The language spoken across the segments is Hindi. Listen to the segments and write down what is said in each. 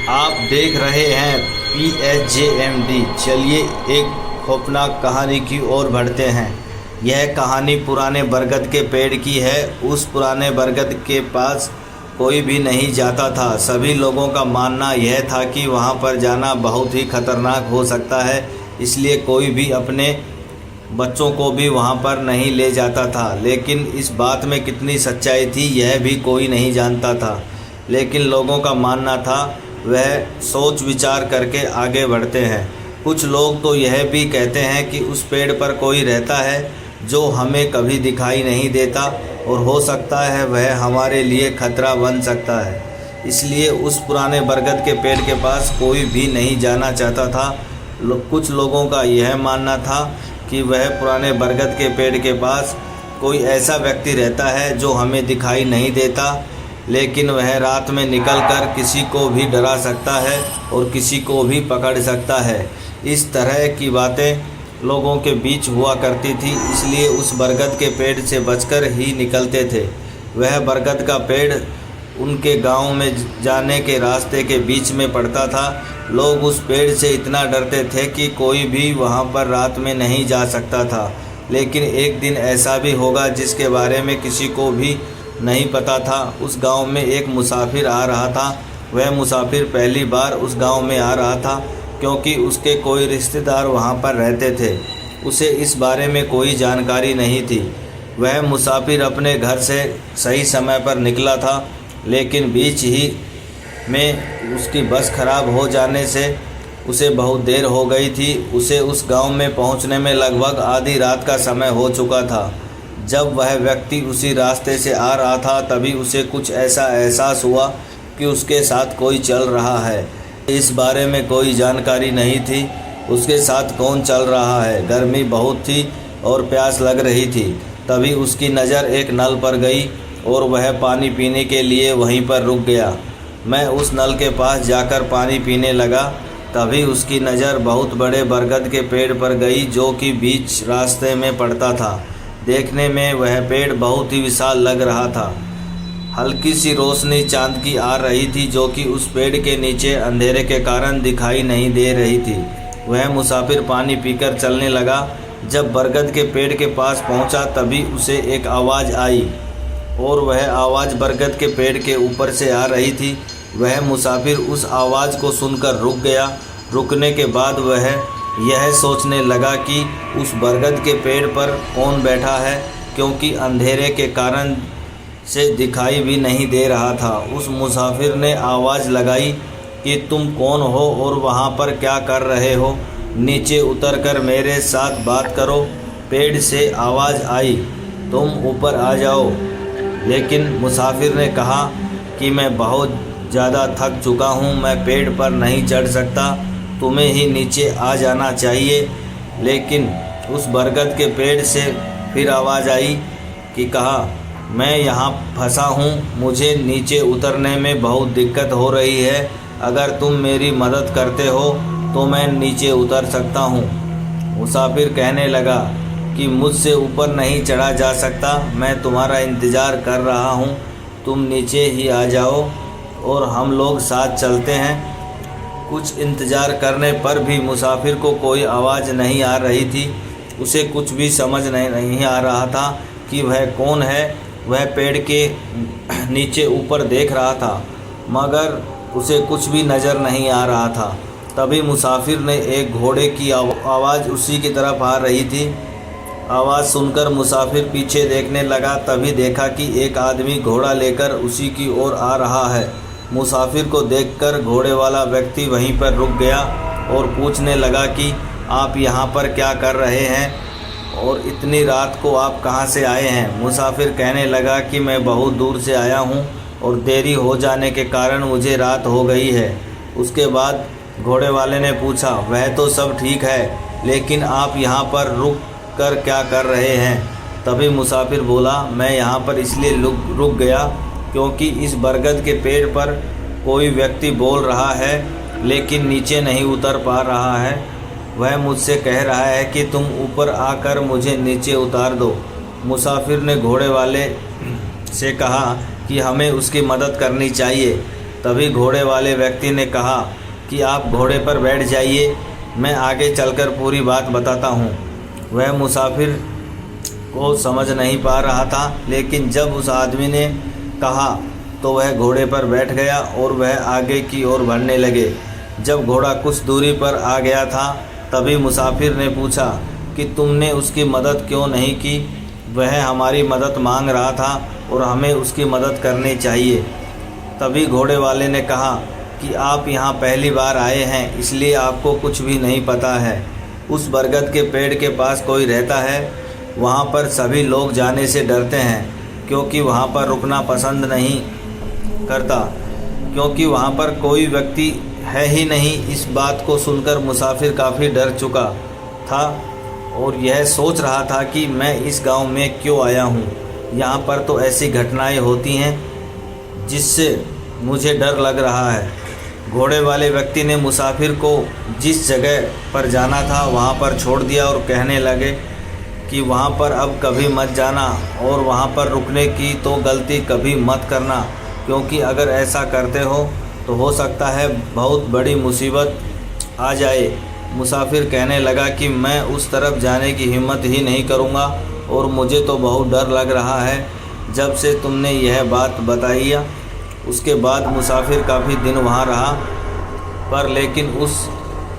आप देख रहे हैं PSJMD। चलिए एक खौफनाक कहानी की ओर बढ़ते हैं। यह कहानी पुराने बरगद के पेड़ की है। उस पुराने बरगद के पास कोई भी नहीं जाता था। सभी लोगों का मानना यह था कि वहां पर जाना बहुत ही खतरनाक हो सकता है, इसलिए कोई भी अपने बच्चों को भी वहां पर नहीं ले जाता था। लेकिन इस बात में कितनी सच्चाई थी यह भी कोई नहीं जानता था, लेकिन लोगों का मानना था। वह सोच विचार करके आगे बढ़ते हैं। कुछ लोग तो यह भी कहते हैं कि उस पेड़ पर कोई रहता है जो हमें कभी दिखाई नहीं देता और हो सकता है वह हमारे लिए खतरा बन सकता है, इसलिए उस पुराने बरगद के पेड़ के पास कोई भी नहीं जाना चाहता था। कुछ लोगों का यह मानना था कि वह पुराने बरगद के पेड़ के पास कोई ऐसा व्यक्ति रहता है जो हमें दिखाई नहीं देता, लेकिन वह रात में निकलकर किसी को भी डरा सकता है और किसी को भी पकड़ सकता है। इस तरह की बातें लोगों के बीच हुआ करती थी, इसलिए उस बरगद के पेड़ से बचकर ही निकलते थे। वह बरगद का पेड़ उनके गांव में जाने के रास्ते के बीच में पड़ता था। लोग उस पेड़ से इतना डरते थे कि कोई भी वहां पर रात में नहीं जा सकता था। लेकिन एक दिन ऐसा भी होगा जिसके बारे में किसी को भी नहीं पता था। उस गांव में एक मुसाफिर आ रहा था। वह मुसाफिर पहली बार उस गांव में आ रहा था, क्योंकि उसके कोई रिश्तेदार वहां पर रहते थे। उसे इस बारे में कोई जानकारी नहीं थी। वह मुसाफिर अपने घर से सही समय पर निकला था, लेकिन बीच ही में उसकी बस खराब हो जाने से उसे बहुत देर हो गई थी। उसे उस गांव में पहुंचने में लगभग आधी रात का समय हो चुका था। जब वह व्यक्ति उसी रास्ते से आ रहा था, तभी उसे कुछ ऐसा एहसास हुआ कि उसके साथ कोई चल रहा है। इस बारे में कोई जानकारी नहीं थी उसके साथ कौन चल रहा है। गर्मी बहुत थी और प्यास लग रही थी। तभी उसकी नज़र एक नल पर गई और वह पानी पीने के लिए वहीं पर रुक गया। मैं उस नल के पास जाकर पानी पीने लगा। तभी उसकी नज़र बहुत बड़े बरगद के पेड़ पर गई, जो कि बीच रास्ते में पड़ता था। देखने में वह पेड़ बहुत ही विशाल लग रहा था। हल्की सी रोशनी चांद की आ रही थी, जो कि उस पेड़ के नीचे अंधेरे के कारण दिखाई नहीं दे रही थी। वह मुसाफिर पानी पीकर चलने लगा। जब बरगद के पेड़ के पास पहुंचा, तभी उसे एक आवाज़ आई और वह आवाज़ बरगद के पेड़ के ऊपर से आ रही थी। वह मुसाफिर उस आवाज़ को सुनकर रुक गया। रुकने के बाद वह यह सोचने लगा कि उस बरगद के पेड़ पर कौन बैठा है, क्योंकि अंधेरे के कारण से दिखाई भी नहीं दे रहा था। उस मुसाफिर ने आवाज़ लगाई कि तुम कौन हो और वहाँ पर क्या कर रहे हो? नीचे उतरकर मेरे साथ बात करो। पेड़ से आवाज़ आई, तुम ऊपर आ जाओ। लेकिन मुसाफिर ने कहा कि मैं बहुत ज़्यादा थक चुका हूँ, मैं पेड़ पर नहीं चढ़ सकता, तुम्हें ही नीचे आ जाना चाहिए। लेकिन उस बरगद के पेड़ से फिर आवाज़ आई कि कहा, मैं यहाँ फंसा हूँ, मुझे नीचे उतरने में बहुत दिक्कत हो रही है। अगर तुम मेरी मदद करते हो तो मैं नीचे उतर सकता हूँ। मुसाफिर कहने लगा कि मुझसे ऊपर नहीं चढ़ा जा सकता, मैं तुम्हारा इंतज़ार कर रहा हूँ, तुम नीचे ही आ जाओ और हम लोग साथ चलते हैं। कुछ इंतज़ार करने पर भी मुसाफिर को कोई आवाज़ नहीं आ रही थी। उसे कुछ भी समझ नहीं आ रहा था कि वह कौन है। वह पेड़ के नीचे ऊपर देख रहा था, मगर उसे कुछ भी नज़र नहीं आ रहा था। तभी मुसाफिर ने एक घोड़े की आवाज़ उसी की तरफ आ रही थी। आवाज़ सुनकर मुसाफिर पीछे देखने लगा। तभी देखा कि एक आदमी घोड़ा लेकर उसी की ओर आ रहा है। मुसाफिर को देखकर घोड़े वाला व्यक्ति वहीं पर रुक गया और पूछने लगा कि आप यहाँ पर क्या कर रहे हैं और इतनी रात को आप कहाँ से आए हैं? मुसाफिर कहने लगा कि मैं बहुत दूर से आया हूँ और देरी हो जाने के कारण मुझे रात हो गई है। उसके बाद घोड़े वाले ने पूछा, वह तो सब ठीक है, लेकिन आप यहाँ पर रुक कर क्या कर रहे हैं? तभी मुसाफिर बोला, मैं यहाँ पर इसलिए रुक गया क्योंकि इस बरगद के पेड़ पर कोई व्यक्ति बोल रहा है, लेकिन नीचे नहीं उतर पा रहा है। वह मुझसे कह रहा है कि तुम ऊपर आकर मुझे नीचे उतार दो। मुसाफिर ने घोड़े वाले से कहा कि हमें उसकी मदद करनी चाहिए। तभी घोड़े वाले व्यक्ति ने कहा कि आप घोड़े पर बैठ जाइए, मैं आगे चलकर पूरी बात बताता हूँ। वह मुसाफिर को समझ नहीं पा रहा था, लेकिन जब उस आदमी ने कहा तो वह घोड़े पर बैठ गया और वह आगे की ओर बढ़ने लगे। जब घोड़ा कुछ दूरी पर आ गया था तभी मुसाफिर ने पूछा कि तुमने उसकी मदद क्यों नहीं की? वह हमारी मदद मांग रहा था और हमें उसकी मदद करनी चाहिए। तभी घोड़े वाले ने कहा कि आप यहाँ पहली बार आए हैं, इसलिए आपको कुछ भी नहीं पता है। उस बरगद के पेड़ के पास कोई रहता है, वहाँ पर सभी लोग जाने से डरते हैं क्योंकि वहाँ पर रुकना पसंद नहीं करता, क्योंकि वहाँ पर कोई व्यक्ति है ही नहीं। इस बात को सुनकर मुसाफिर काफ़ी डर चुका था और यह सोच रहा था कि मैं इस गांव में क्यों आया हूँ। यहाँ पर तो ऐसी घटनाएं होती हैं जिससे मुझे डर लग रहा है। घोड़े वाले व्यक्ति ने मुसाफिर को जिस जगह पर जाना था वहाँ पर छोड़ दिया और कहने लगे कि वहाँ पर अब कभी मत जाना और वहाँ पर रुकने की तो गलती कभी मत करना, क्योंकि अगर ऐसा करते हो हो सकता है बहुत बड़ी मुसीबत आ जाए। मुसाफिर कहने लगा कि मैं उस तरफ जाने की हिम्मत ही नहीं करूँगा और मुझे तो बहुत डर लग रहा है जब से तुमने यह बात बताई। उसके बाद मुसाफिर काफ़ी दिन वहाँ रहा पर लेकिन उस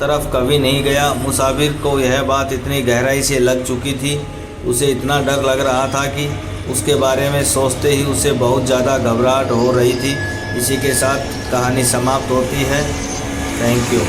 तरफ कभी नहीं गया। मुसाफिर को यह बात इतनी गहराई से लग चुकी थी, उसे इतना डर लग रहा था कि उसके बारे में सोचते ही उसे बहुत ज़्यादा घबराहट हो रही थी। इसी के साथ कहानी समाप्त होती है। Thank you.